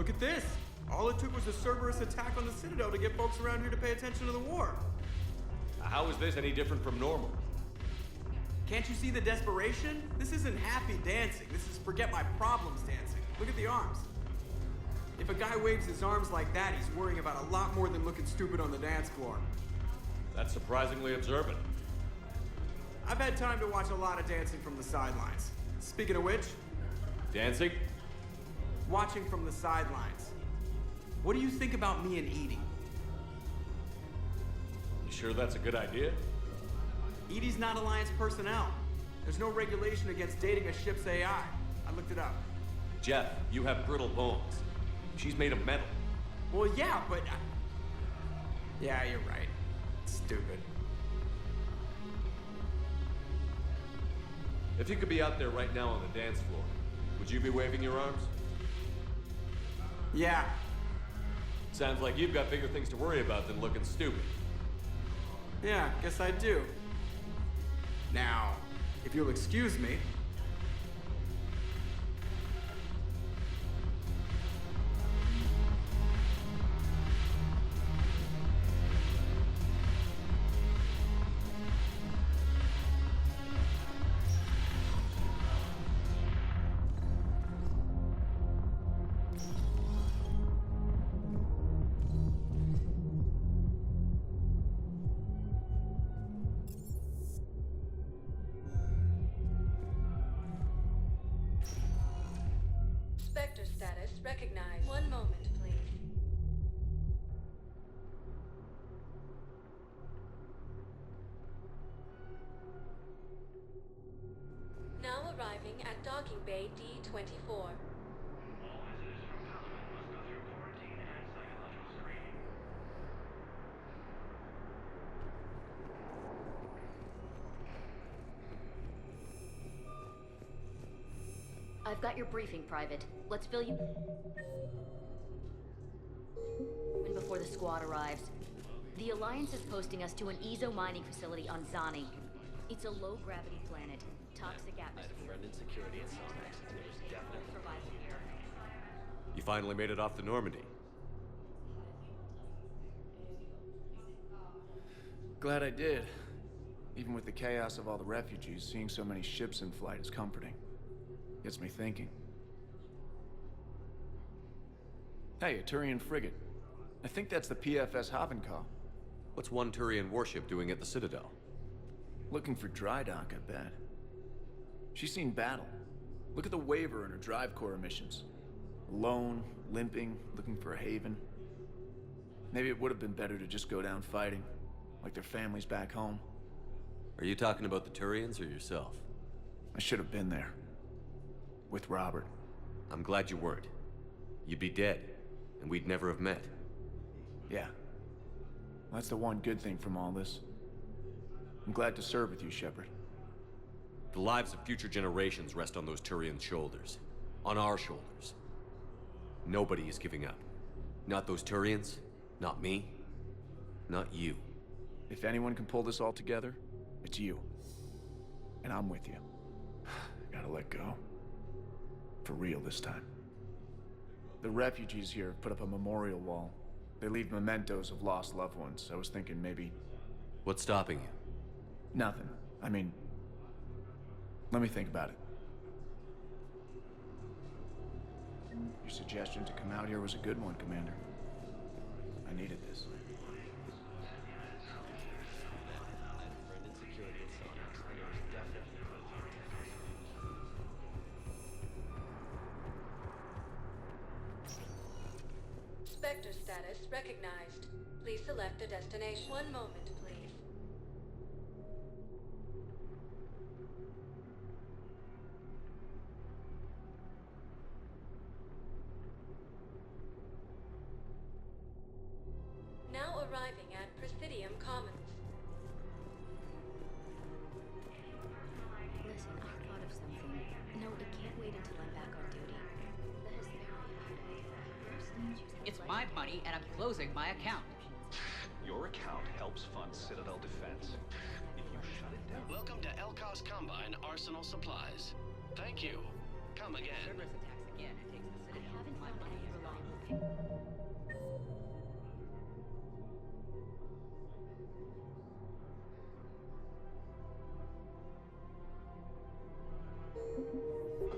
Look at this! All it took was a Cerberus attack on the Citadel to get folks around here to pay attention to the war. How is this any different from normal? Can't you see the desperation? This isn't happy dancing. This is forget my problems dancing. Look at the arms. If a guy waves his arms like that, he's worrying about a lot more than looking stupid on the dance floor. That's surprisingly observant. I've had time to watch a lot of dancing from the sidelines. Speaking of which, Dancing? watching from the sidelines. What do you think about me and Edie? You sure that's a good idea? Edie's not Alliance personnel. There's no regulation against dating a ship's AI. I looked it up. Jeff, you have brittle bones. She's made of metal. Well, yeah, but... Yeah, you're right. Stupid. If you could be out there right now on the dance floor, would you be waving your arms? Yeah. Sounds like you've got bigger things to worry about than looking stupid. Yeah, guess I do. Now, if you'll excuse me... Spectre status recognized. One moment, please. Now arriving at docking bay D-24. I've got your briefing, Private. Let's fill you in before the squad arrives. The Alliance is posting us to an Ezo mining facility on Zani. It's a low-gravity planet. Toxic atmosphere. Security and there's definite Survival here. You finally made it off the Normandy. Glad I did. Even with the chaos of all the refugees, seeing so many ships in flight is comforting. Gets me thinking. Hey, a Turian frigate. I think that's the PFS Havenkaw. What's one Turian warship doing at the Citadel? Looking for dry dock, I bet. She's seen battle. Look at the waiver in her drive core emissions. Alone, limping, looking for a haven. Maybe it would have been better to just go down fighting, like their families back home. Are you talking about the Turians or yourself? I should have been there. With Robert. I'm glad you weren't. You'd be dead, and we'd never have met. Yeah. That's the one good thing from all this. I'm glad to serve with you, Shepard. The lives of future generations rest on those Turian shoulders. On our shoulders. Nobody is giving up. Not those Turians, not me, not you. If anyone can pull this all together, it's you. And I'm with you. Gotta let go. For real this time. The refugees here have put up a memorial wall. They leave mementos of lost loved ones. I was thinking maybe... What's stopping you? Nothing. I mean... Let me think about it. Your suggestion to come out here was a good one, Commander. I needed this. Spectre status recognized. Please select a destination. One moment, please. Now arriving at Presidium Commons. Listen, I thought of something. No, it can't wait until I'm back on duty. The hysteria. It's my money, and I'm closing my account. Your account helps fund Citadel defense. If you shut it down... Welcome to Elcos Combine Arsenal Supplies. Thank you. Come again. Cerberus attacks again and takes the I Citadel. haven't My found money any is reliable I'll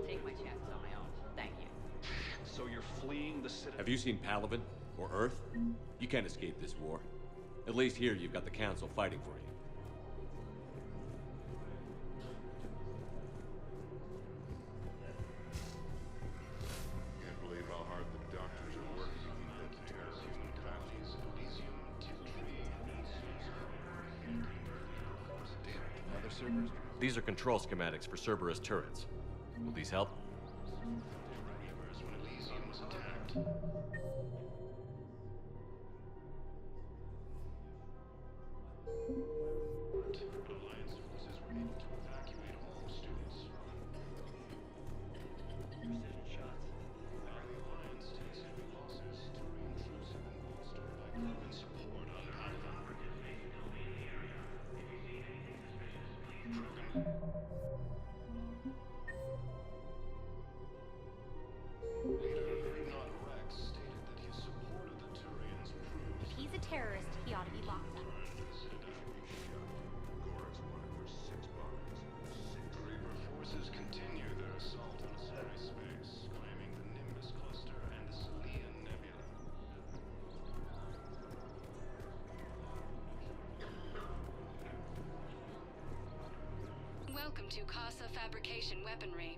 take my chances on my own. Thank you. So you're fleeing the Citadel? Have you seen Palaven? Or Earth? You can't escape this war. At least here you've got the Council fighting for you. Can't believe how hard the doctors are working to keep that terrorist back. Damn, another Cerberus? These are control schematics for Cerberus turrets. Will these help? Elysium's attacked. Alliance forces were able to evacuate all students. Precision shots. The Alliance takes heavy losses. Turian troops have been bolstered by Cloven support on Palaven. Krogan. Leader Not Rex stated that his support of the Turians proves If he's a terrorist, he ought to be locked up. the Reaper forces continue their assault on cyberspace, claiming the Nimbus cluster and the Selian Nebula. Welcome to Casa Fabrication Weaponry.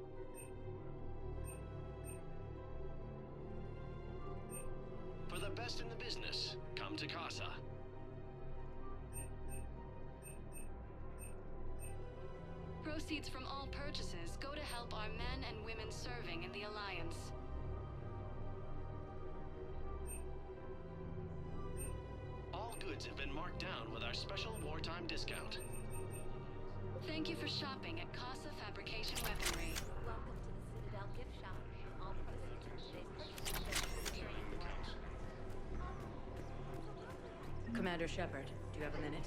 For the best in the business, come to Casa. Proceeds from all purchases go to help our men and women serving in the Alliance. All goods have been marked down with our special wartime discount. Thank you for shopping at Casa Fabrication Weaponry. Welcome to the Citadel gift shop. All proceeds from today's purchases go to the Tyrian War effort. Commander Shepard, do you have a minute?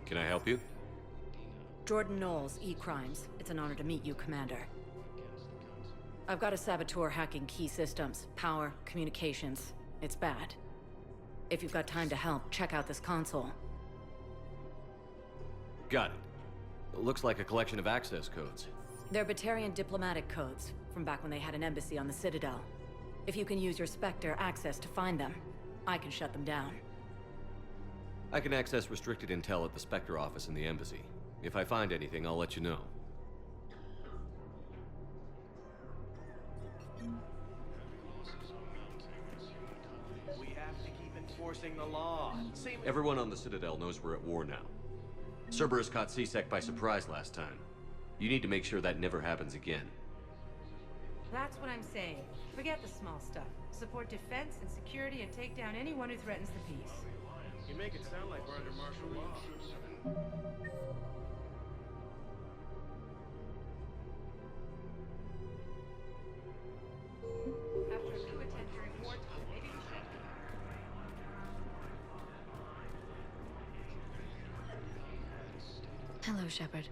Can I help you? Jordan Knowles, E-Crimes. It's an honor to meet you, Commander. I've got a saboteur hacking key systems, power, communications. It's bad. If you've got time to help, check out this console. Got it. It looks like a collection of access codes. They're Batarian diplomatic codes, from back when they had an embassy on the Citadel. If you can use your Spectre access to find them, I can shut them down. I can access restricted intel at the Spectre office in the embassy. If I find anything, I'll let you know. We have to keep enforcing the law. Same as Everyone on the Citadel knows we're at war now. Cerberus caught C-Sec by surprise last time. You need to make sure that never happens again. That's what I'm saying. Forget the small stuff. Support defense and security and take down anyone who threatens the peace. You make it sound like we're under martial law. After a coup attempt during wartime, maybe we should. Hello, Shepard.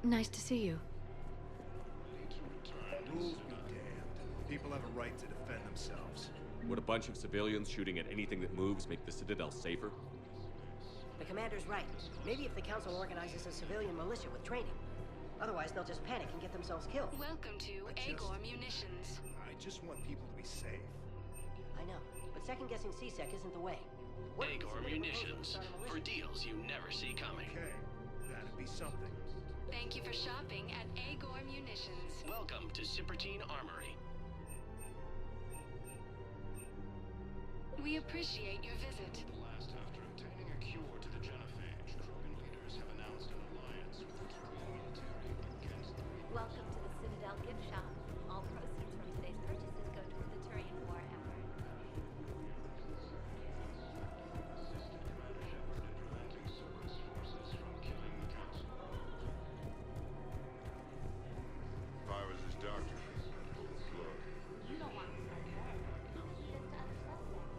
Nice to see you. Rules be damned. People have a right to defend themselves. Would a bunch of civilians shooting at anything that moves make the Citadel safer? The commander's right. Maybe if the council organizes a civilian militia with training. Otherwise, they'll just panic and get themselves killed. Welcome to Agor Munitions. I just want people to be safe. I know, but second-guessing C-Sec isn't the way. What if the Agor civilian Munitions. proposal to start a For militia? deals you never see coming. Okay, that'd be something. Thank you for shopping at Agor Munitions. Welcome to Sippertine Armory. We appreciate your visit. Last, after obtaining a cure to the genophage, Krogan leaders have announced an alliance with the Turian military against the Reapers. Welcome to the Citadel gift shop. All proceeds from today's purchases go toward the Tyrian War effort. Assisted Commander Shepard in preventing Cerberus forces from killing the council. If I was his doctor, I'd pull the plug. You don't want to start war. Shift to other suspects.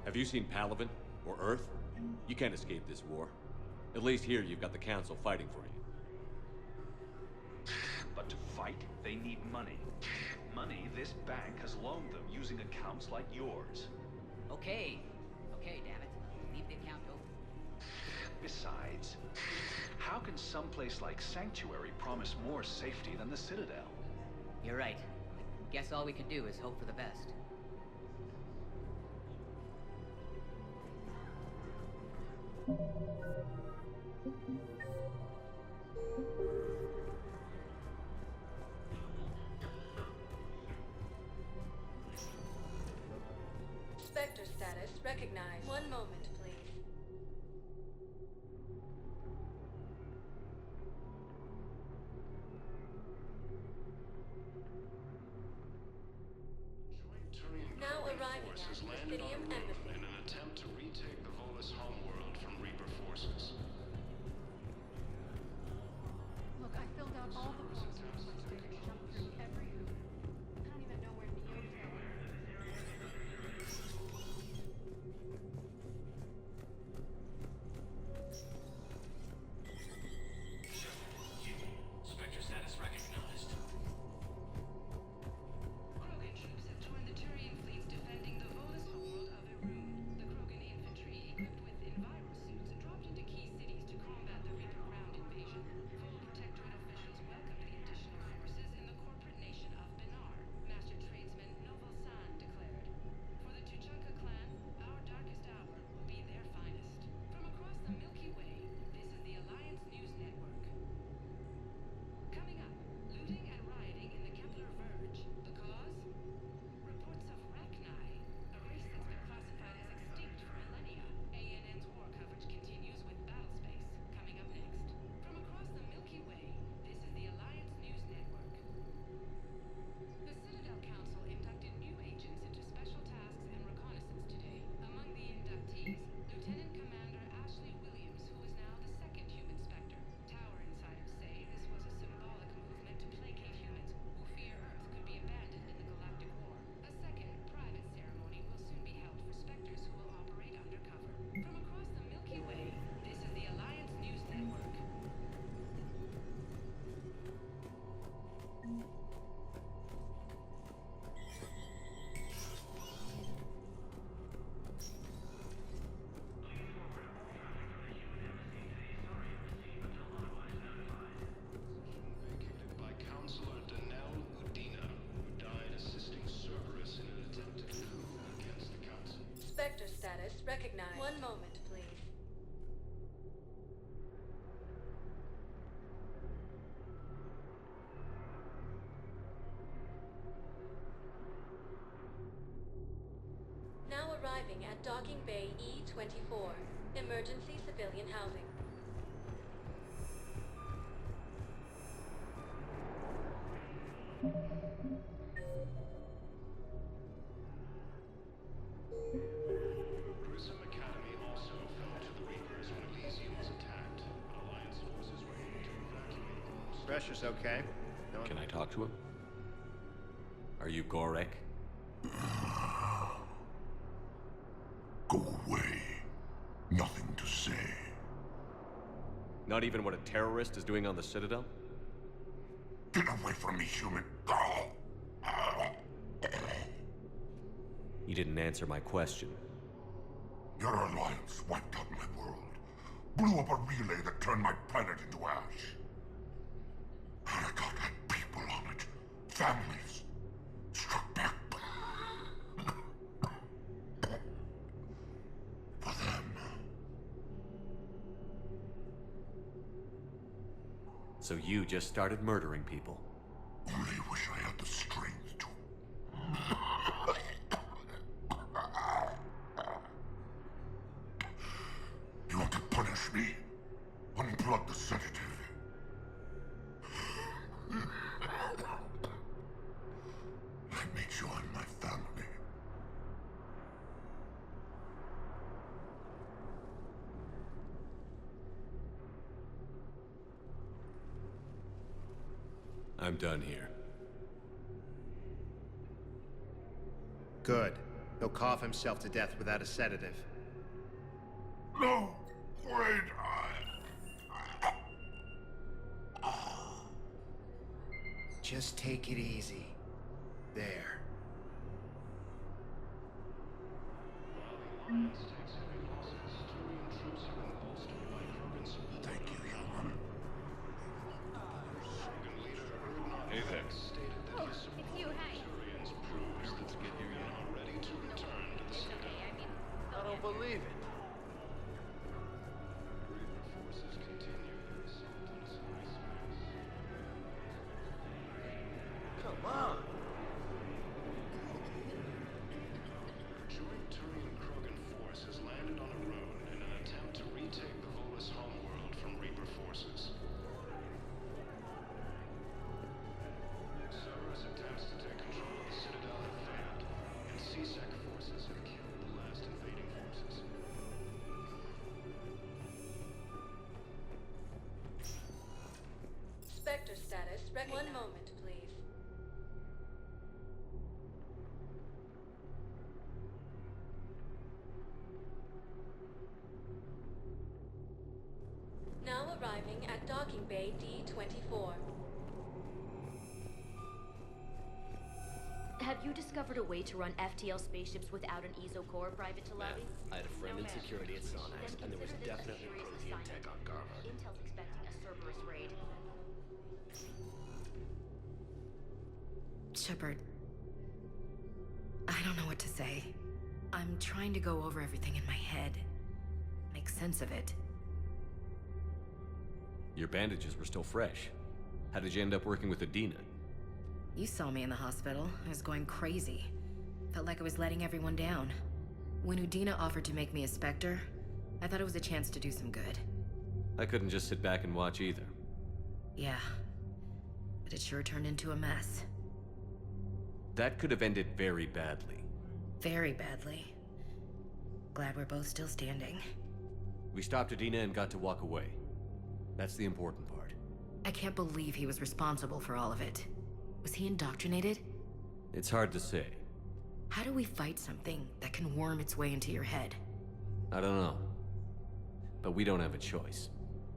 Have you seen Palaven? Or Earth? You can't escape this war. At least here you've got the Council fighting for you. But to fight, they need money. Money this bank has loaned them using accounts like yours. Okay. Okay, damn it. Leave the account open. Besides, how can someplace like Sanctuary promise more safety than the Citadel? You're right. I guess all we can do is hope for the best. Spectre status recognized. One moment, please. Turian Now Krogan arriving forces at landed Presidium on Rome Embassy. in an attempt to retake the Volus homeworld from Reaper forces. Look, I filled out all the forms requested, jumped through every hoop. I don't even know where Neo's going. Spectre status recognized. Krogan troops have joined the Turian fleets defending the Volus homeworld of Irun. The Krogan infantry, equipped with enviro suits, dropped into key cities to combat the Reaper ground invasion. Full Protectorate officials welcomed the additional forces in the corporate nation of Benar, Master Tradesman Novel San declared. For the Tuchanka clan, our darkest hour will be their finest. From across the Milky Way, this is the Alliance News Network. Coming up, looting and rioting in the Kepler Verge. The cause? Reports of Rachni, a race that's been classified as extinct for millennia. ANN's war coverage continues with Battlespace, coming up next. From across the Milky Way, this is the Alliance News Network. The Citadel Council inducted new agents into special tasks and reconnaissance today. Among the inductees, Lieutenant Commander Ashley Williams, who is now the second human Spectre. Tower insiders say this was a symbolic movement to placate humans who fear Earth could be abandoned in the galactic war. A second, private ceremony will soon be held for Spectres who will operate undercover. From across the Milky Way, this is the Alliance News Network. Vacated by Counselor Danelle Udina, who died assisting Cerberus in an attempted coup against the Council. Spectre status recognized. One moment, please. Now arriving at Docking Bay E-24, emergency civilian housing. Grissom Academy also fell to the Reapers when Elysium was attacked. Alliance forces were able to evacuate most. Pressure's okay. No Can I talk to him? Are you Gorek? Go away. Nothing to say. Not even what a terrorist is doing on the Citadel? Get away from me, human. You didn't answer my question. Your alliance wiped out my world. Blew up a relay that turned my planet into ash. Arcot had people on it. Families. Struck back. For them. So you just started murdering people. Only wish I had the strength to. You want to punish me? Unplug the sedative. Let me join my family. I'm done here. Good. He'll cough himself to death without a sedative. No, wait, Just take it easy. There. Thank you, human. Hey there. Oh, it's you, hey. It's okay, I mean... I don't believe it. Come on. Joint Turian Krogan force has landed on a road in an attempt to retake the Volus homeworld from Reaper forces. Cerberus attempts to take control of the Citadel have failed, and CSEC forces have killed the last invading forces. Spectre status. One moment, please. Now arriving at docking bay D-24. Have you discovered a way to run FTL spaceships without an ESO core, Private Talabi? I had a friend in security at Sonax, and there was definitely Prothean tech on Garva. Intel's expecting a Cerberus raid. Shepard, I don't know what to say. I'm trying to go over everything in my head. Make sense of it. Your bandages were still fresh. How did you end up working with Adina? You saw me in the hospital. I was going crazy. Felt like I was letting everyone down. When Udina offered to make me a Spectre, I thought it was a chance to do some good. I couldn't just sit back and watch either. Yeah. But it sure turned into a mess. That could have ended very badly. Very badly. Glad we're both still standing. We stopped Adina and got to walk away. That's the important part. I can't believe he was responsible for all of it. Was he indoctrinated? It's hard to say. How do we fight something that can worm its way into your head? I don't know. But we don't have a choice.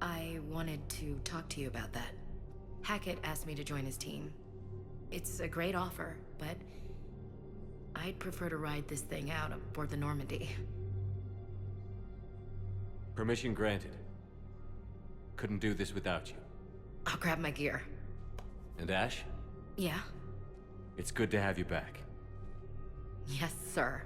I wanted to talk to you about that. Hackett asked me to join his team. It's a great offer, but I'd prefer to ride this thing out aboard the Normandy. Permission granted. Couldn't do this without you. I'll grab my gear. And Ash? Yeah? It's good to have you back. Yes, sir.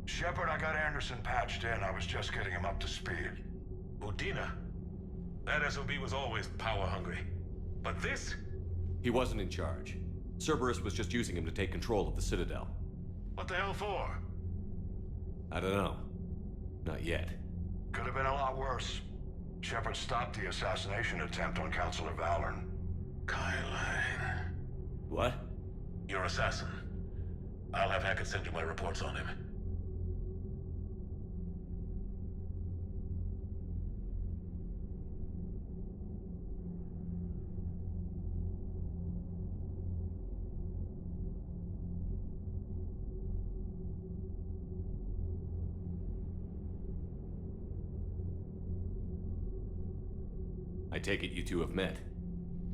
Shepard, I got Anderson patched in. I was just getting him up to speed. Udina? That SOB was always power-hungry. But this? He wasn't in charge. Cerberus was just using him to take control of the Citadel. What the hell for? I don't know. Not yet. Could have been a lot worse. Shepard stopped the assassination attempt on Councilor Valorn. Kyline. What? Your assassin. I'll have Hackett send you my reports on him. I take it you two have met.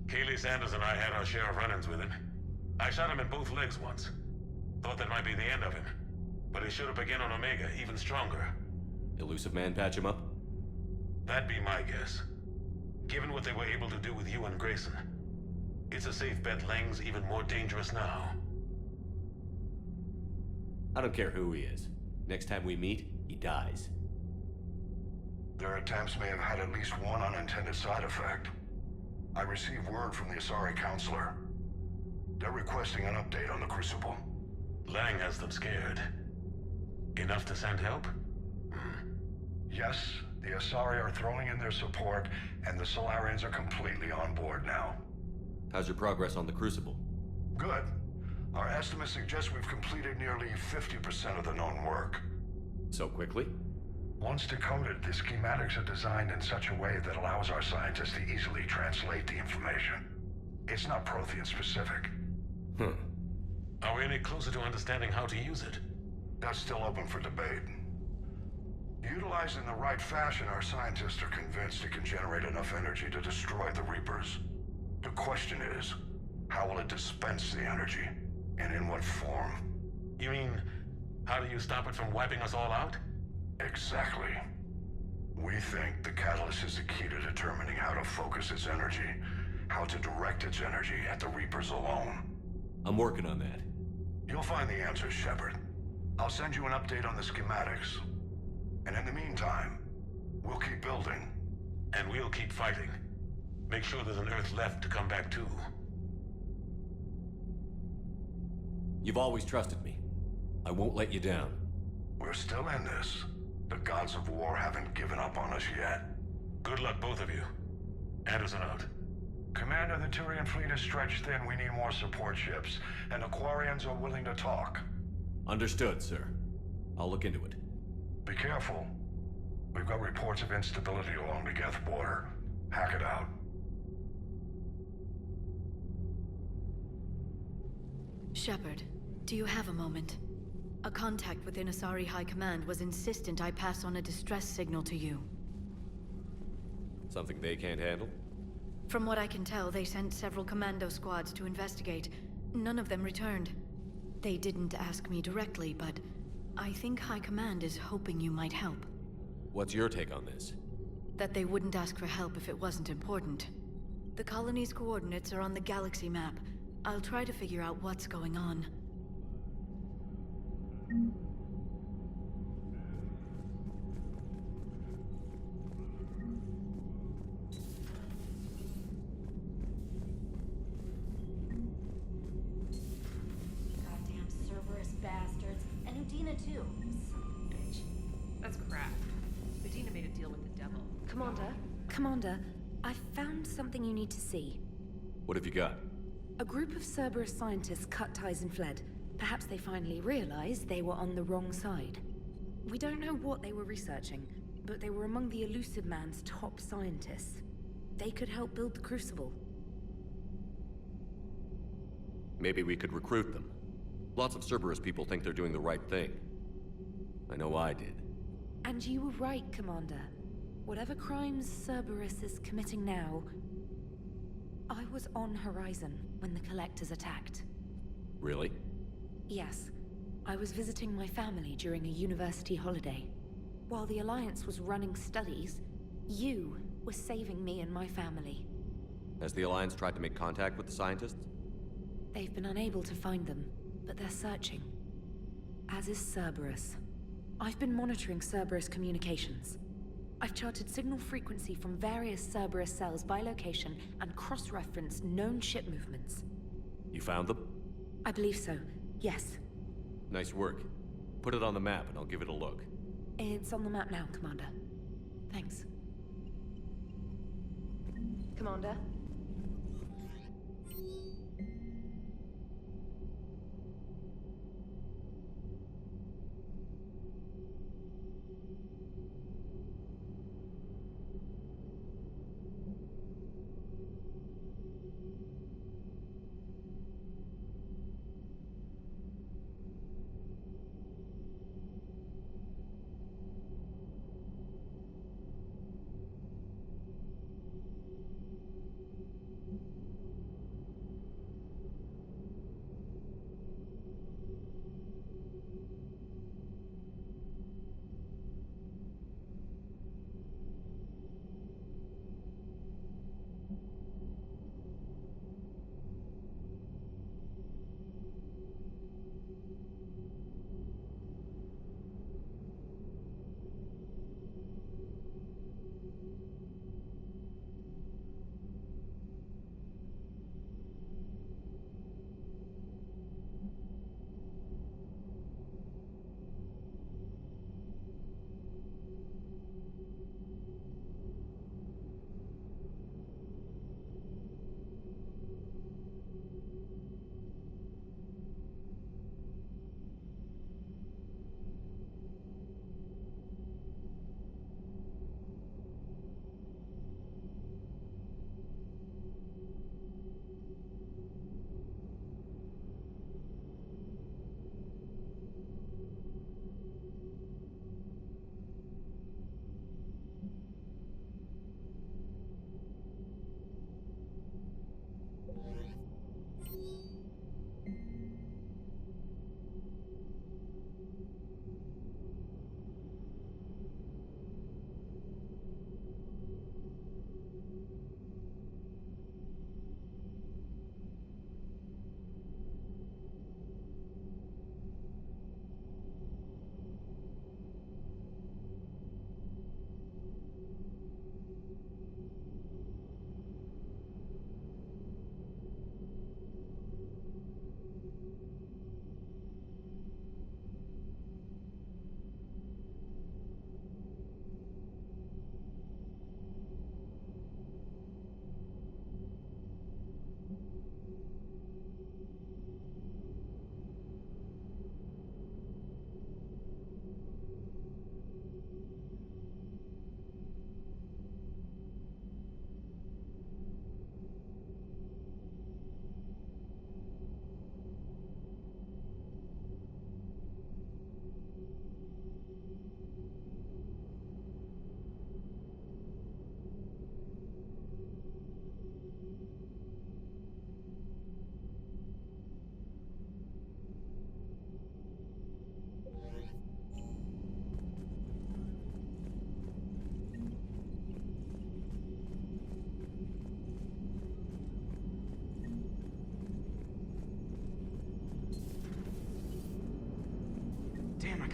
Keely Sanders and I had our share of run-ins with him. I shot him in both legs once. Thought that might be the end of him. But he showed up again on Omega, even stronger. Elusive Man patch him up? That'd be my guess. Given what they were able to do with you and Grayson. It's a safe bet Lang's even more dangerous now. I don't care who he is. Next time we meet, he dies. Their attempts may have had at least one unintended side effect. I received word from the Asari Counselor. They're requesting an update on the Crucible. Lang has them scared. Enough to send help? Yes, the Asari are throwing in their support, and the Solarians are completely on board now. How's your progress on the Crucible? Good. Our estimates suggest we've completed nearly 50% of the known work. So quickly? Once decoded, the schematics are designed in such a way that allows our scientists to easily translate the information. It's not Prothean specific. Are we any closer to understanding how to use it? That's still open for debate. Utilized in the right fashion, our scientists are convinced it can generate enough energy to destroy the Reapers. The question is, how will it dispense the energy? And in what form? You mean, how do you stop it from wiping us all out? Exactly. We think the catalyst is the key to determining how to focus its energy, how to direct its energy at the Reapers alone. I'm working on that. You'll find the answers, Shepard. I'll send you an update on the schematics. And in the meantime, we'll keep building. And we'll keep fighting. Make sure there's an Earth left to come back to. You've always trusted me. I won't let you down. We're still in this. The gods of war haven't given up on us yet. Good luck, both of you. Anderson out. Commander, the Turian fleet is stretched thin. We need more support ships. And the Quarians are willing to talk. Understood, sir. I'll look into it. Be careful. We've got reports of instability along the Geth border. Hack it out. Shepard, do you have a moment? A contact within Asari High Command was insistent I pass on a distress signal to you. Something they can't handle? From what I can tell, they sent several commando squads to investigate. None of them returned. They didn't ask me directly, but I think High Command is hoping you might help. What's your take on this? That they wouldn't ask for help if it wasn't important. The colony's coordinates are on the galaxy map. I'll try to figure out what's going on. Goddamn Cerberus bastards. And Udina too. Son of a bitch. That's crap. Medina made a deal with the devil. Commander, I found something you need to see. What have you got? A group of Cerberus scientists cut ties and fled. Perhaps they finally realized they were on the wrong side. We don't know what they were researching, but they were among the Elusive Man's top scientists. They could help build the Crucible. Maybe we could recruit them. Lots of Cerberus people think they're doing the right thing. I know I did. And you were right, Commander. Whatever crimes Cerberus is committing now, I was on Horizon when the Collectors attacked. Really? Yes. I was visiting my family during a university holiday. While the Alliance was running studies, you were saving me and my family. Has the Alliance tried to make contact with the scientists? They've been unable to find them, but they're searching. As is Cerberus. I've been monitoring Cerberus communications. I've charted signal frequency from various Cerberus cells by location and cross-referenced known ship movements. You found them? I believe so, yes. Nice work. Put it on the map and I'll give it a look. It's on the map now, Commander. Thanks. Commander?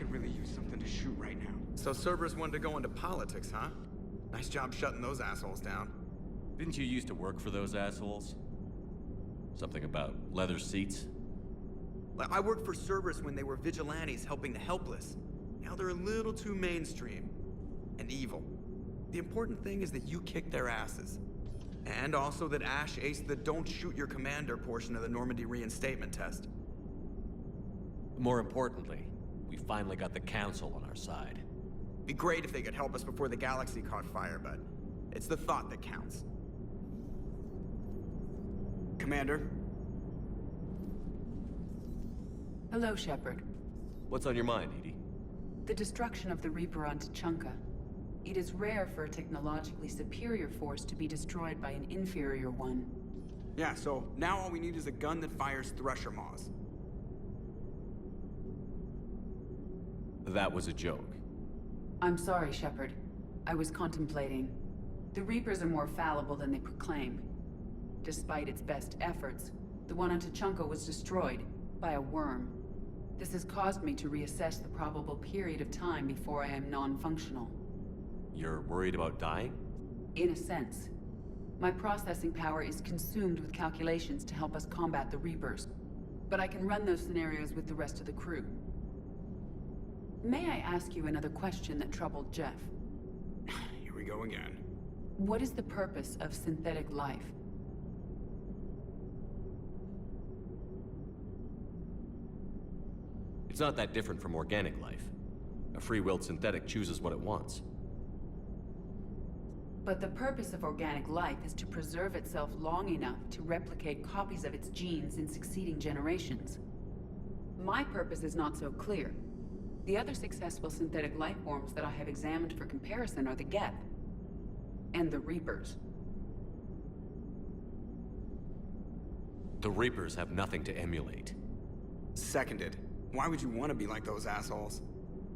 could really use something to shoot right now. So Cerberus wanted to go into politics, huh? Nice job shutting those assholes down. Didn't you used to work for those assholes? Something about leather seats? I worked for Cerberus when they were vigilantes helping the helpless. Now they're a little too mainstream. And evil. The important thing is that you kick their asses. And also that Ash aced the don't shoot your commander portion of the Normandy reinstatement test. More importantly, we finally got the Council on our side. Be great if they could help us before the galaxy caught fire, but it's the thought that counts. Commander? Hello, Shepard. What's on your mind, Edie? The destruction of the Reaper on Tuchanka. It is rare for a technologically superior force to be destroyed by an inferior one. Yeah, so now all we need is a gun that fires Thresher Maws. That was a joke. I'm sorry, Shepard. I was contemplating. The Reapers are more fallible than they proclaim. Despite its best efforts, the one on Tuchanka was destroyed by a worm. This has caused me to reassess the probable period of time before I am non-functional. You're worried about dying? In a sense. My processing power is consumed with calculations to help us combat the Reapers. But I can run those scenarios with the rest of the crew. May I ask you another question that troubled Jeff? Here we go again. What is the purpose of synthetic life? It's not that different from organic life. A free-willed synthetic chooses what it wants. But the purpose of organic life is to preserve itself long enough to replicate copies of its genes in succeeding generations. My purpose is not so clear. The other successful synthetic life forms that I have examined for comparison are the Geth and the Reapers. The Reapers have nothing to emulate. Seconded. Why would you want to be like those assholes?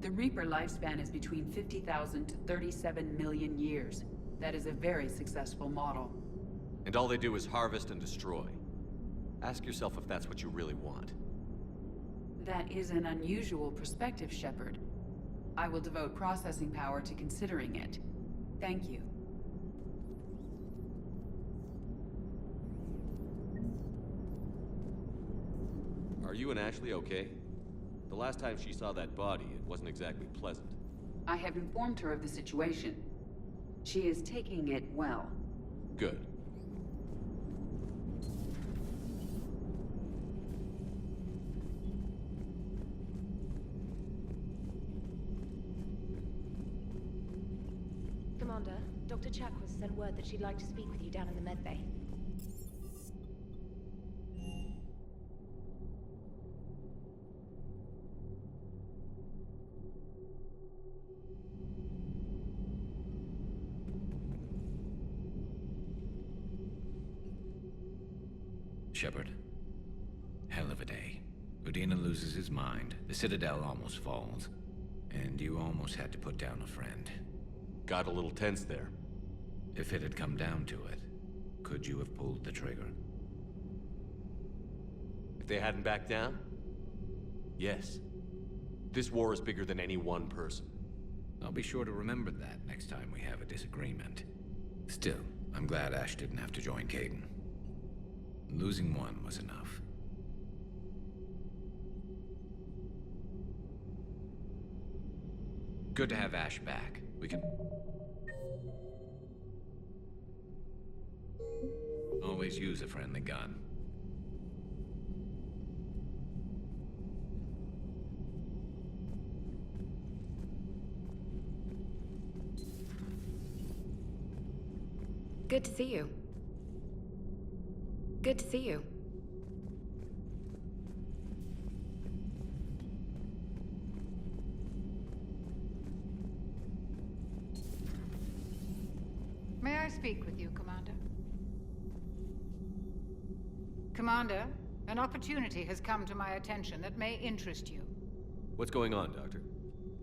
The Reaper lifespan is between 50,000 to 37 million years. That is a very successful model. And all they do is harvest and destroy. Ask yourself if that's what you really want. That is an unusual perspective, Shepard. I will devote processing power to considering it. Thank you. Are you and Ashley okay? The last time she saw that body, it wasn't exactly pleasant. I have informed her of the situation. She is taking it well. Good. Commander, Dr. Chakwas sent word that she'd like to speak with you down in the med bay. Shepard. Hell of a day. Udina loses his mind, the Citadel almost falls, and you almost had to put down a friend. Got a little tense there. If it had come down to it, could you have pulled the trigger? If they hadn't backed down? Yes. This war is bigger than any one person. I'll be sure to remember that next time we have a disagreement. Still, I'm glad Ash didn't have to join Caden. Losing one was enough. Good to have Ash back. We can always use a friendly gun. Good to see you. Good to see you. May I speak with you, Commander? Commander, an opportunity has come to my attention that may interest you. What's going on, Doctor?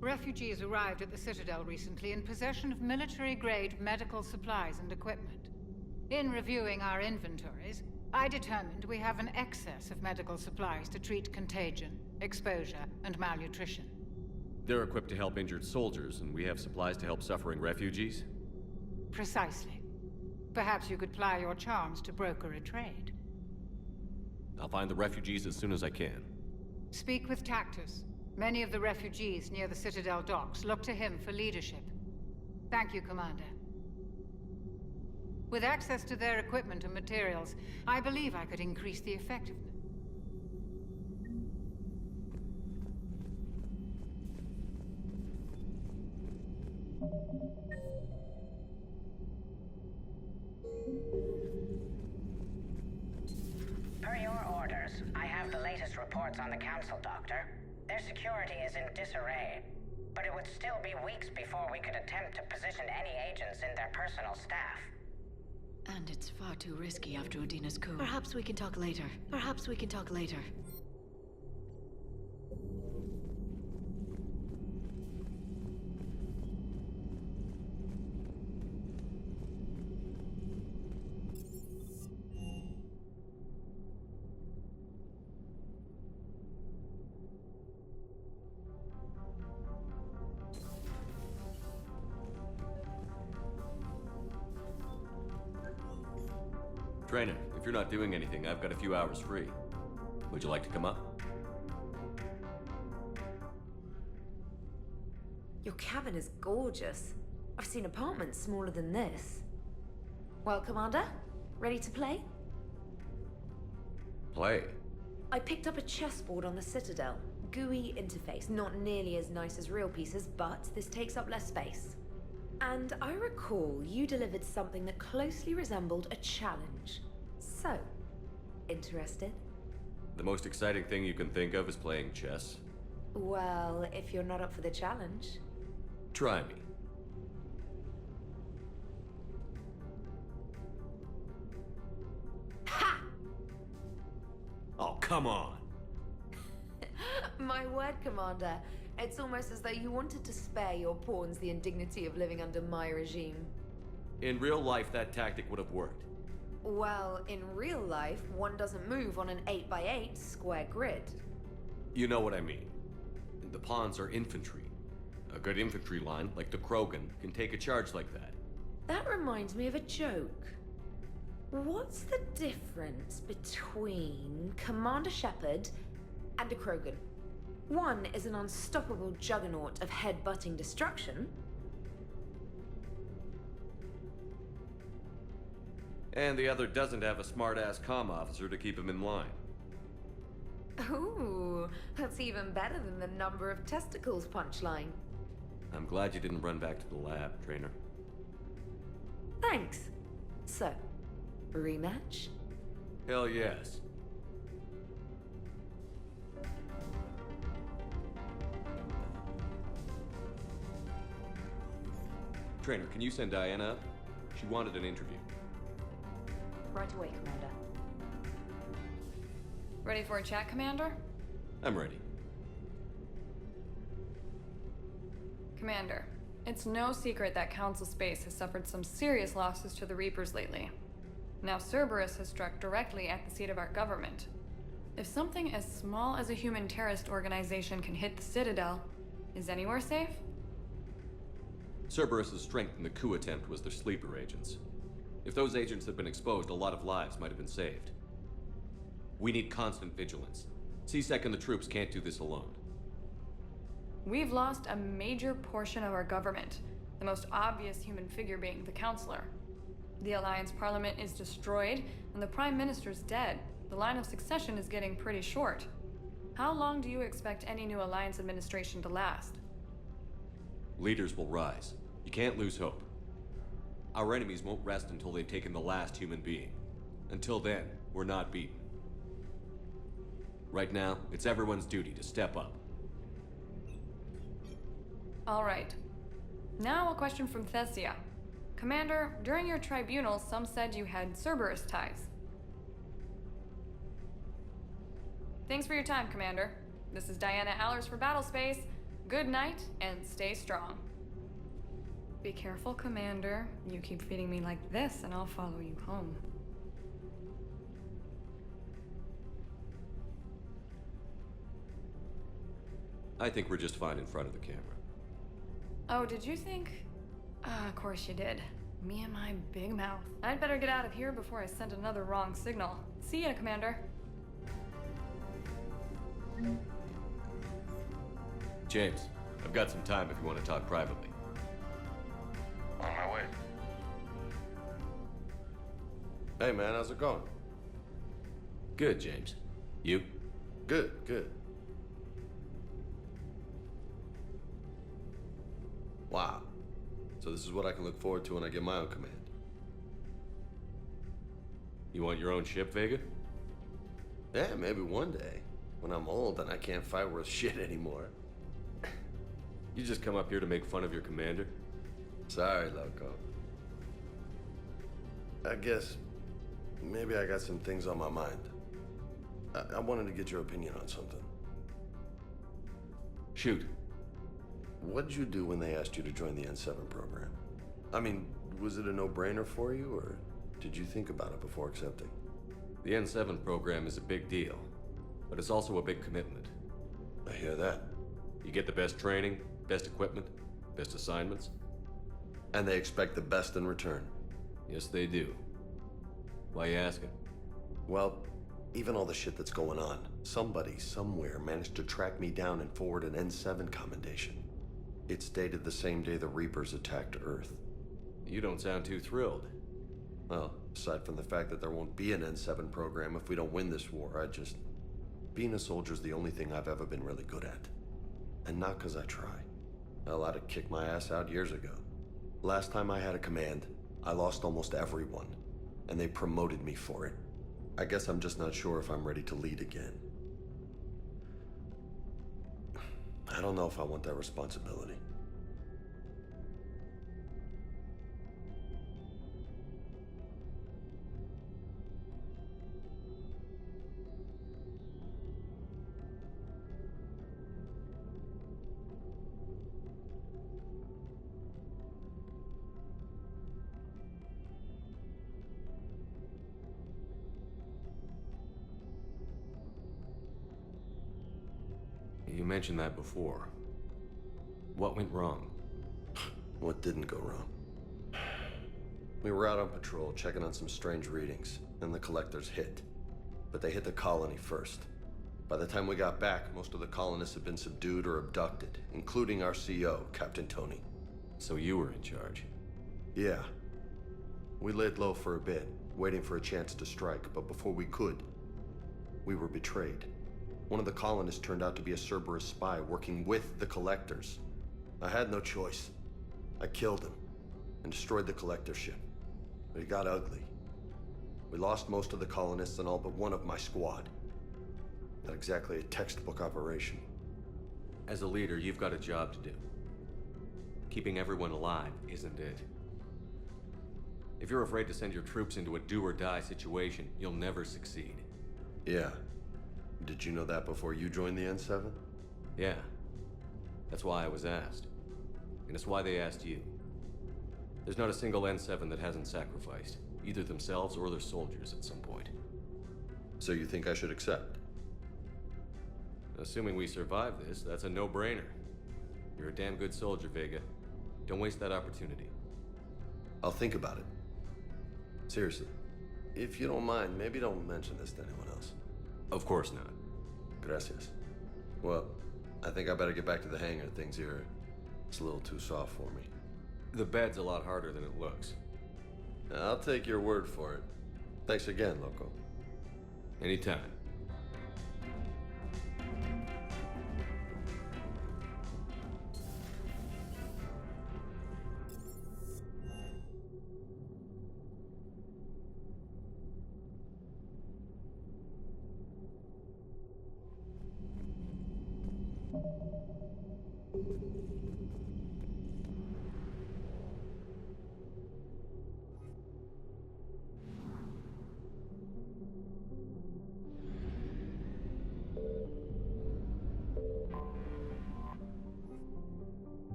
Refugees arrived at the Citadel recently in possession of military-grade medical supplies and equipment. In reviewing our inventories, I determined we have an excess of medical supplies to treat contagion, exposure, and malnutrition. They're equipped to help injured soldiers, and we have supplies to help suffering refugees? Precisely. Perhaps you could ply your charms to broker a trade. I'll find the refugees as soon as I can. Speak with Tactus. Many of the refugees near the Citadel docks look to him for leadership. Thank you, Commander. With access to their equipment and materials, I believe I could increase the effectiveness. Per your orders, I have the latest reports on the Council, Doctor. Their security is in disarray, but it would still be weeks before we could attempt to position any agents in their personal staff. And it's far too risky after Udina's coup. Perhaps we can talk later. Perhaps we can talk later. Trainer, if you're not doing anything, I've got a few hours free. Would you like to come up? Your cabin is gorgeous. I've seen apartments smaller than this. Well, Commander, ready to play? Play? I picked up a chessboard on the Citadel. GUI interface, not nearly as nice as real pieces, but this takes up less space. And I recall you delivered something that closely resembled a challenge. So, interested? The most exciting thing you can think of is playing chess. Well, if you're not up for the challenge. Try me. Ha! Oh, come on! My word, Commander. It's almost as though you wanted to spare your pawns the indignity of living under my regime. In real life, that tactic would have worked. Well, in real life, one doesn't move on an 8x8 square grid. You know what I mean. The pawns are infantry. A good infantry line, like the Krogan, can take a charge like that. That reminds me of a joke. What's the difference between Commander Shepard and a Krogan? One is an unstoppable juggernaut of head-butting destruction. And the other doesn't have a smart-ass comm officer to keep him in line. Ooh, that's even better than the number of testicles punchline. I'm glad you didn't run back to the lab, Trainer. Thanks. So, rematch? Hell yes. Trainer, can you send Diana up? She wanted an interview. Right away, Commander. Ready for a chat, Commander? I'm ready. Commander, it's no secret that Council Space has suffered some serious losses to the Reapers lately. Now Cerberus has struck directly at the seat of our government. If something as small as a human terrorist organization can hit the Citadel, is anywhere safe? Cerberus's strength in the coup attempt was their sleeper agents. If those agents had been exposed, a lot of lives might have been saved. We need constant vigilance. C-Sec and the troops can't do this alone. We've lost a major portion of our government, the most obvious human figure being the Counselor. The Alliance Parliament is destroyed, and the Prime Minister's dead. The line of succession is getting pretty short. How long do you expect any new Alliance administration to last? Leaders will rise. You can't lose hope. Our enemies won't rest until they've taken the last human being. Until then, we're not beaten. Right now, it's everyone's duty to step up. All right. Now a question from Thessia. Commander, during your tribunal, some said you had Cerberus ties. Thanks for your time, Commander. This is Diana Allers for Battlespace. Good night, and stay strong. Be careful, Commander. You keep feeding me like this, and I'll follow you home. I think we're just fine in front of the camera. Oh, did you think? Of course you did. Me and my big mouth. I'd better get out of here before I send another wrong signal. See ya, Commander. James, I've got some time if you want to talk privately. On my way. Hey man, how's it going? Good, James. You? Good, good. Wow. So this is what I can look forward to when I get my own command. You want your own ship, Vega? Yeah, maybe one day. When I'm old and I can't fight worth shit anymore. You just come up here to make fun of your commander? Sorry, Loco. I guess maybe I got some things on my mind. I wanted to get your opinion on something. Shoot. What did you do when they asked you to join the N7 program? I mean, was it a no-brainer for you, or did you think about it before accepting? The N7 program is a big deal, but it's also a big commitment. I hear that. You get the best training, best equipment, best assignments. And they expect the best in return. Yes, they do. Why you asking? Well, even all the shit that's going on, somebody, somewhere managed to track me down and forward an N7 commendation. It's dated the same day the Reapers attacked Earth. You don't sound too thrilled. Well, aside from the fact that there won't be an N7 program if we don't win this war, being a soldier's the only thing I've ever been really good at. And not because I try. Hell, I'd have kicked my ass out years ago. Last time I had a command, I lost almost everyone, and they promoted me for it. I guess I'm just not sure if I'm ready to lead again. I don't know if I want that responsibility. You mentioned that before. What went wrong? What didn't go wrong? We were out on patrol, checking on some strange readings, and the collectors hit. But they hit the colony first. By the time we got back, most of the colonists had been subdued or abducted, including our CO, Captain Tony. So you were in charge? Yeah. We laid low for a bit, waiting for a chance to strike, but before we could, we were betrayed. One of the colonists turned out to be a Cerberus spy working with the collectors. I had no choice. I killed him and destroyed the collector ship. But it got ugly. We lost most of the colonists and all but one of my squad. Not exactly a textbook operation. As a leader, you've got a job to do. Keeping everyone alive isn't it. If you're afraid to send your troops into a do-or-die situation, you'll never succeed. Yeah. Did you know that before you joined the N7? Yeah. That's why I was asked. And it's why they asked you. There's not a single N7 that hasn't sacrificed, either themselves or their soldiers at some point. So you think I should accept? Assuming we survive this, that's a no-brainer. You're a damn good soldier, Vega. Don't waste that opportunity. I'll think about it. Seriously. If you don't mind, maybe don't mention this to anyone else. Of course not. Gracias. Well, I think I better get back to the hangar. Things here, it's a little too soft for me. The bed's a lot harder than it looks. I'll take your word for it. Thanks again, Loco. Anytime.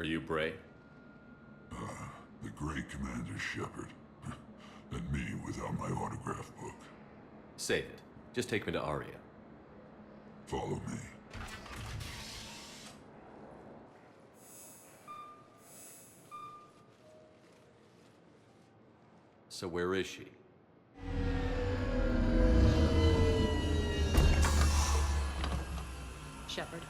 you Bray? The great Commander Shepard. And me without my autograph book. Save it. Just take me to Aria. Follow me. So where is she? Shepard.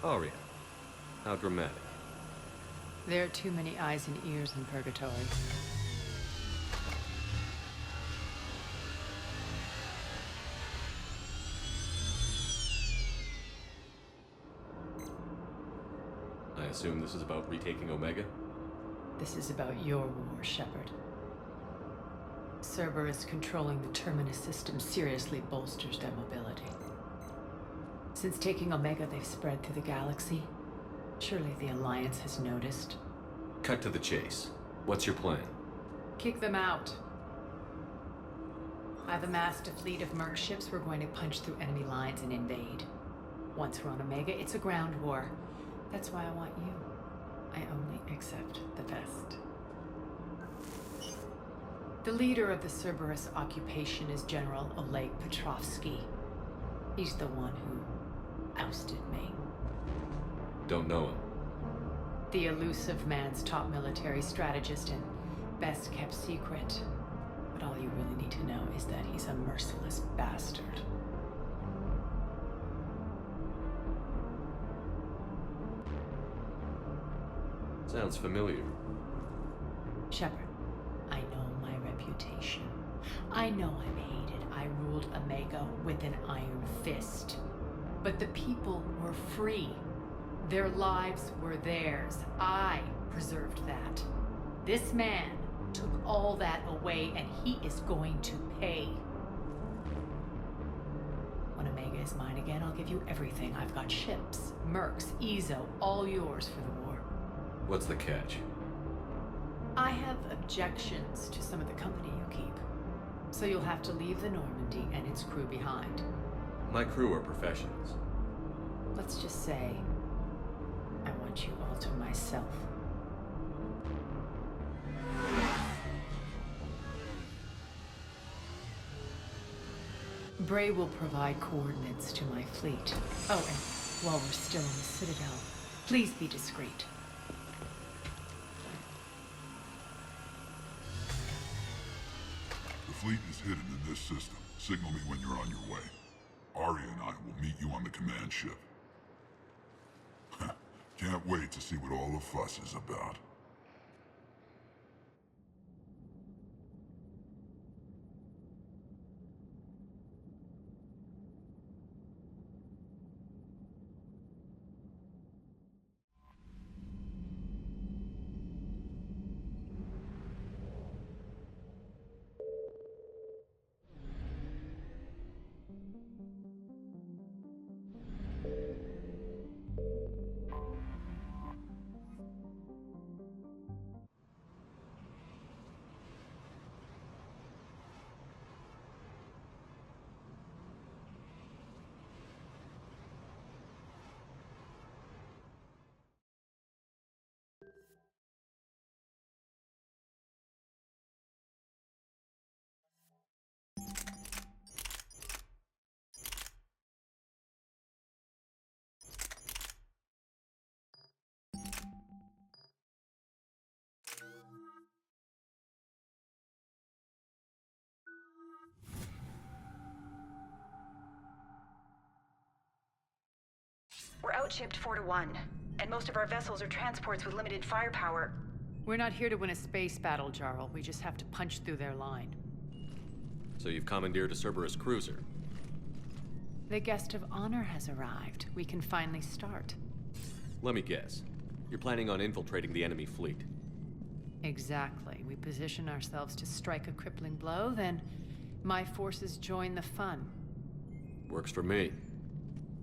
Aria. How dramatic. There are too many eyes and ears in Purgatory. I assume this is about retaking Omega? This is about your war, Shepard. Cerberus controlling the Terminus system seriously bolsters their mobility. Since taking Omega, they've spread through the galaxy. Surely the Alliance has noticed. Cut to the chase. What's your plan? Kick them out. I've amassed a fleet of merc ships. We're going to punch through enemy lines and invade. Once we're on Omega, it's a ground war. That's why I want you. I only accept the best. The leader of the Cerberus occupation is General Oleg Petrovsky. He's the one who ousted me. Don't know him. The elusive man's top military strategist and best kept secret. But all you really need to know is that he's a merciless bastard. Sounds familiar. Shepard, I know my reputation. I know I'm hated. I ruled Omega with an iron fist. But the people were free. Their lives were theirs. I preserved that. This man took all that away, and he is going to pay. When Omega is mine again, I'll give you everything. I've got ships, mercs, Ezo, all yours for the war. What's the catch? I have objections to some of the company you keep. So you'll have to leave the Normandy and its crew behind. My crew are professionals. Let's just say, I want you all to myself. Bray will provide coordinates to my fleet. Oh, and while we're still in the Citadel, please be discreet. The fleet is hidden in this system. Signal me when you're on your way. Aria and I will meet you on the command ship. Can't wait to see what all the fuss is about. We're outshipped 4-1, and most of our vessels are transports with limited firepower. We're not here to win a space battle, Jarl. We just have to punch through their line. So you've commandeered a Cerberus cruiser? The guest of honor has arrived. We can finally start. Let me guess. You're planning on infiltrating the enemy fleet? Exactly. We position ourselves to strike a crippling blow, then my forces join the fun. Works for me.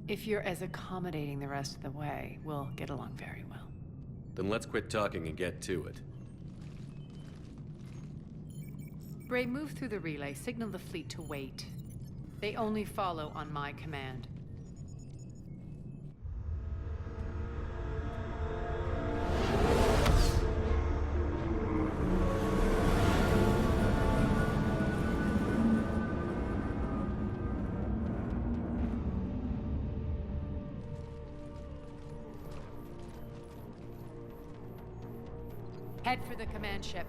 If you're as accommodating the rest of the way, we'll get along very well. Then let's quit talking and get to it. Bray, move through the relay. Signal the fleet to wait. They only follow on my command. Head for the command ship.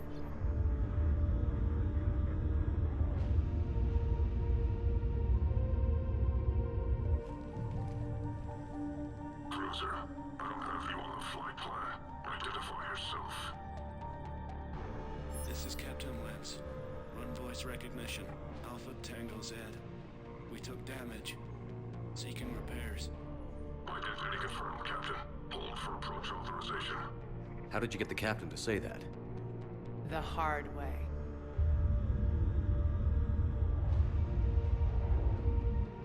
Cruiser, I don't have you on the flight plan. Identify yourself. This is Captain Wentz. Run voice recognition. Alpha Tango Z. We took damage. Seeking repairs. Identity confirmed, Captain. Hold for approach authorization. How did you get the captain to say that? The hard way.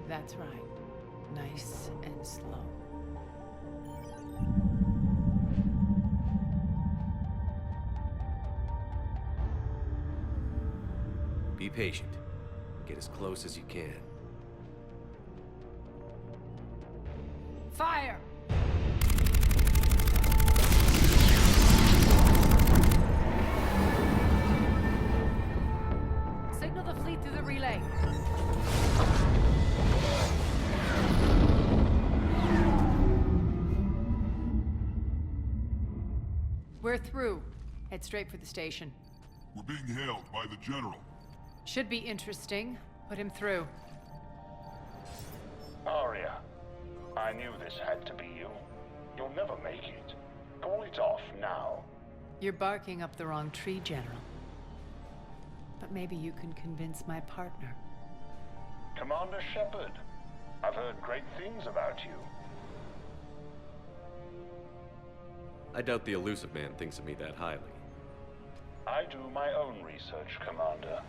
That's right. Nice and slow. Be patient. Get as close as you can. Fire! Signal the fleet through the relay. We're through. Head straight for the station. We're being hailed by the General. Should be interesting. Put him through. Arya, I knew this had to be you. You'll never make it. Call it off now. You're barking up the wrong tree, General. But maybe you can convince my partner. Commander Shepard, I've heard great things about you. I doubt the elusive man thinks of me that highly. I do my own research, Commander.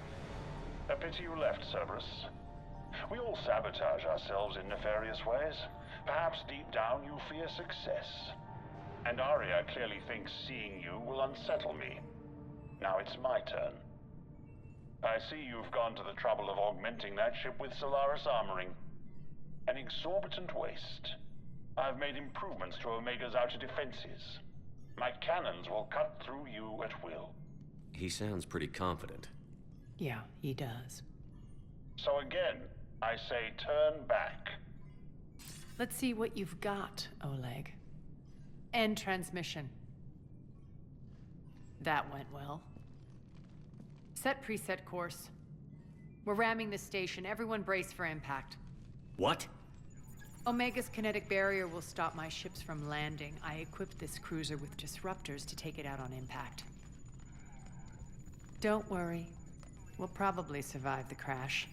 A pity you left, Cerberus. We all sabotage ourselves in nefarious ways. Perhaps deep down you fear success. And Arya clearly thinks seeing you will unsettle me. Now it's my turn. I see you've gone to the trouble of augmenting that ship with Solaris armoring. An exorbitant waste. I've made improvements to Omega's outer defenses. My cannons will cut through you at will. He sounds pretty confident. Yeah, he does. So again, I say turn back. Let's see what you've got, Oleg. End transmission. That went well. Set preset course. We're ramming the station. Everyone brace for impact. What? Omega's kinetic barrier will stop my ships from landing. I equipped this cruiser with disruptors to take it out on impact. Don't worry. We'll probably survive the crash.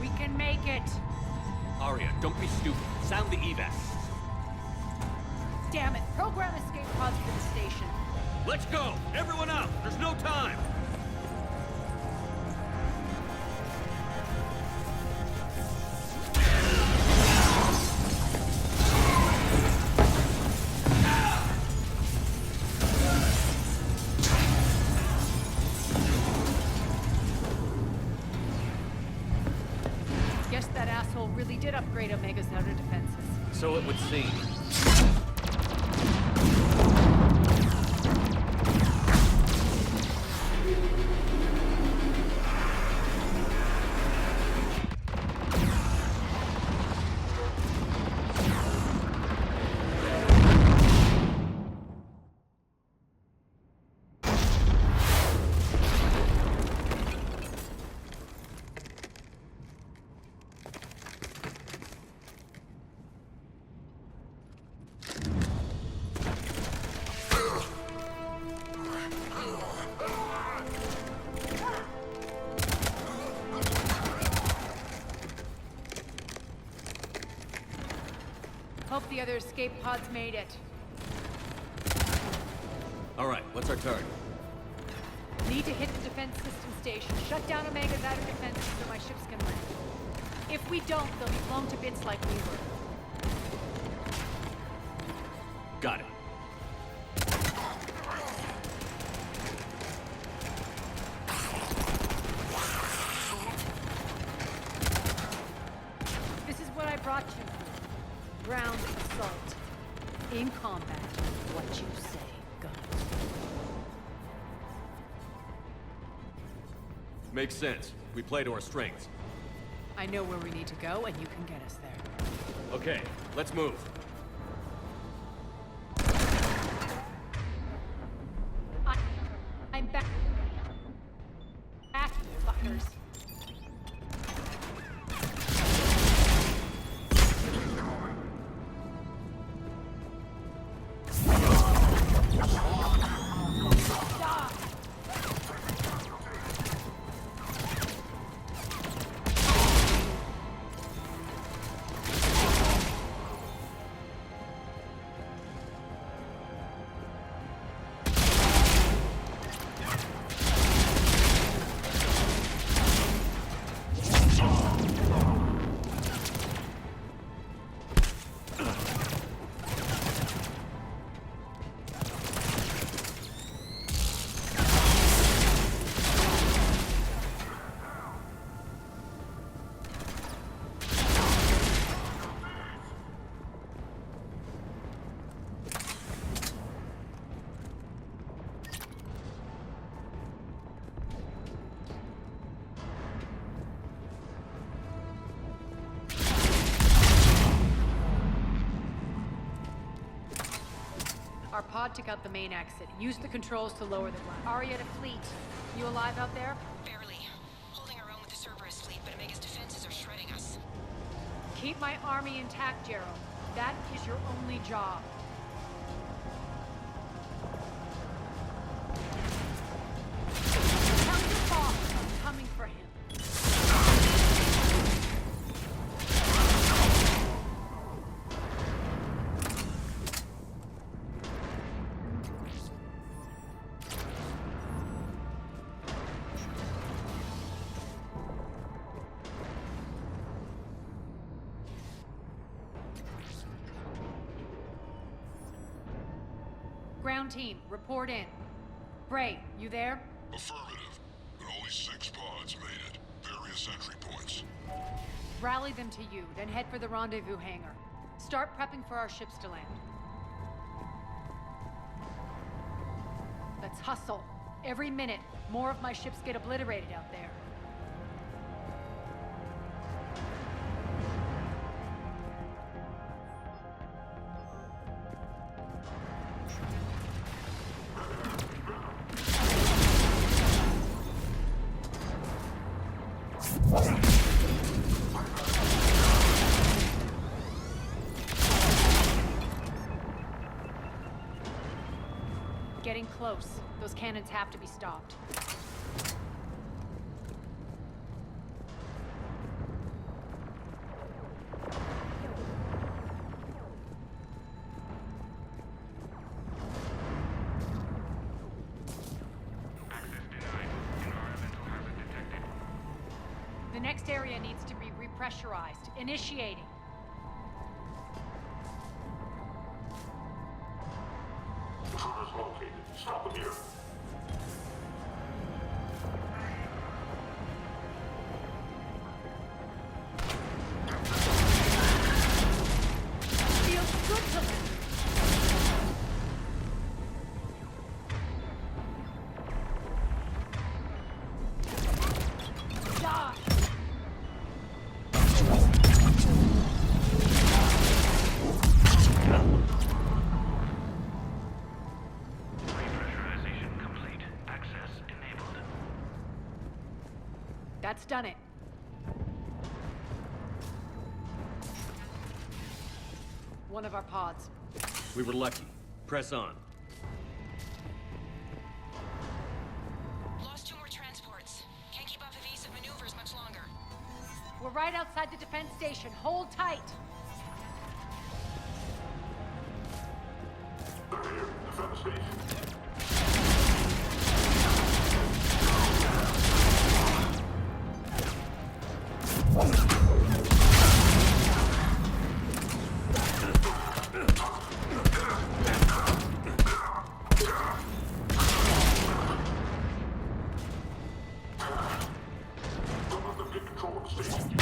We can make it! Arya, don't be stupid. Sound the evac. Damn it! Program escape pods for the station. Let's go! Everyone out! There's no time! Guess that asshole really did upgrade Omega's outer defenses. So it would seem. Hope the other escape pods made it. All right, what's our target? Need to hit the defense system station. Shut down Omega's outer defenses so my ships can land. If we don't, they'll be blown to bits like we were. Got it. This is what I brought you for. Ground assault. In combat, what you say goes. Makes sense. We play to our strengths. I know where we need to go, and you can get us there. Okay, let's move. I'm back. Back, fuckers. Our pod took out the main exit. Use the controls to lower the blast. Aria to fleet. You alive out there? Barely. Holding our own with the Cerberus fleet, but Omega's defenses are shredding us. Keep my army intact, Gerald. That is your only job. Tell your boss I'm coming for him. Ground team, report in. Bray, you there? Affirmative, but only 6 pods made it. Various entry points. Rally them to you, then head for the rendezvous hangar. Start prepping for our ships to land. Let's hustle. Every minute, more of my ships get obliterated out there. Getting close. Those cannons have to be stopped. The next area needs to be repressurized. Initiating. Intruders located. Stop them here. Feels good to live. Die! That's done it. One of our pods. We were lucky. Press on. Lost 2 more transports. Can't keep up evasive maneuvers much longer. We're right outside the defense station. Hold tight. They're here. Defend the station. Get control of the station.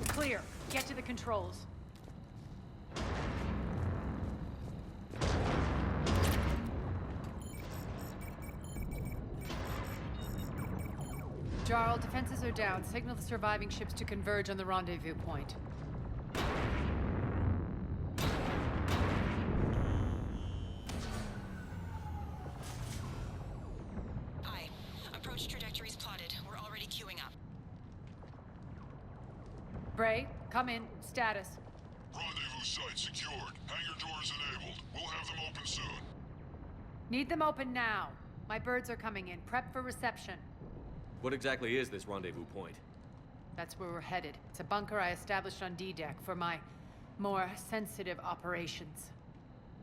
Clear. Get to the controls. Jarl, defenses are down. Signal the surviving ships to converge on the rendezvous point. Hi. Approach trajectories plotted. We're already queuing up. Bray, come in. Status. Rendezvous site secured. Hangar doors enabled. We'll have them open soon. Need them open now. My birds are coming in. Prep for reception. What exactly is this rendezvous point? That's where we're headed. It's a bunker I established on D-Deck for my more sensitive operations.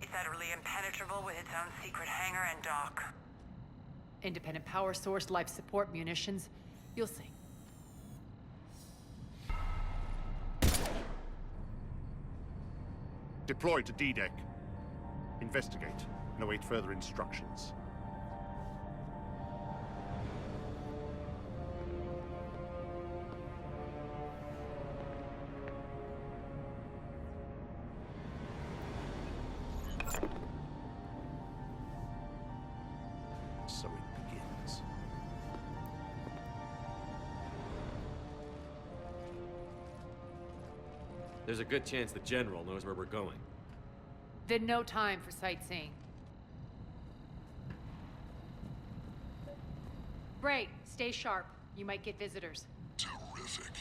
It's utterly impenetrable with its own secret hangar and dock. Independent power source, life support, munitions. You'll see. Deploy to D-Deck. Investigate and await further instructions. So it begins. There's a good chance the General knows where we're going. Then no time for sightseeing. Bray, stay sharp. You might get visitors. Terrific.